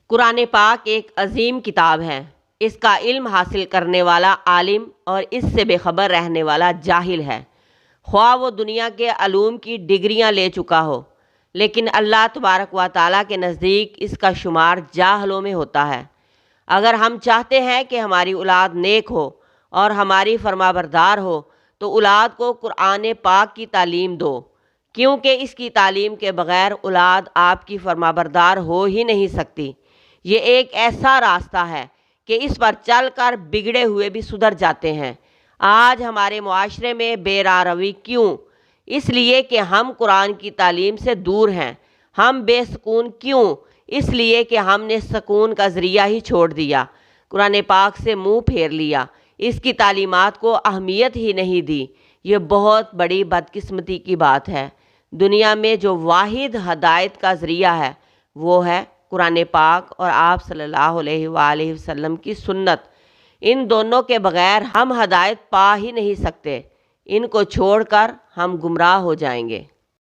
قرآن پاک ایک عظیم کتاب ہے۔ اس کا علم حاصل کرنے والا عالم اور اس سے بے خبر رہنے والا جاہل ہے، خواہ وہ دنیا کے علوم کی ڈگریاں لے چکا ہو، لیکن اللہ تبارک و تعالیٰ کے نزدیک اس کا شمار جاہلوں میں ہوتا ہے۔ اگر ہم چاہتے ہیں کہ ہماری اولاد نیک ہو اور ہماری فرما بردار ہو تو اولاد کو قرآن پاک کی تعلیم دو، کیونکہ اس کی تعلیم کے بغیر اولاد آپ کی فرما بردار ہو ہی نہیں سکتی۔ یہ ایک ایسا راستہ ہے کہ اس پر چل کر بگڑے ہوئے بھی سدھر جاتے ہیں۔ آج ہمارے معاشرے میں بے راہ-روی کیوں؟ اس لیے کہ ہم قرآن کی تعلیم سے دور ہیں۔ ہم بے سکون کیوں؟ اس لیے کہ ہم نے سکون کا ذریعہ ہی چھوڑ دیا، قرآن پاک سے منہ پھیر لیا، اس کی تعلیمات کو اہمیت ہی نہیں دی۔ یہ بہت بڑی بدقسمتی کی بات ہے۔ دنیا میں جو واحد ہدایت کا ذریعہ ہے وہ ہے قرآن پاک اور آپ صلی اللہ علیہ وآلہ وسلم کی سنت۔ ان دونوں کے بغیر ہم ہدایت پا ہی نہیں سکتے۔ ان کو چھوڑ کر ہم گمراہ ہو جائیں گے۔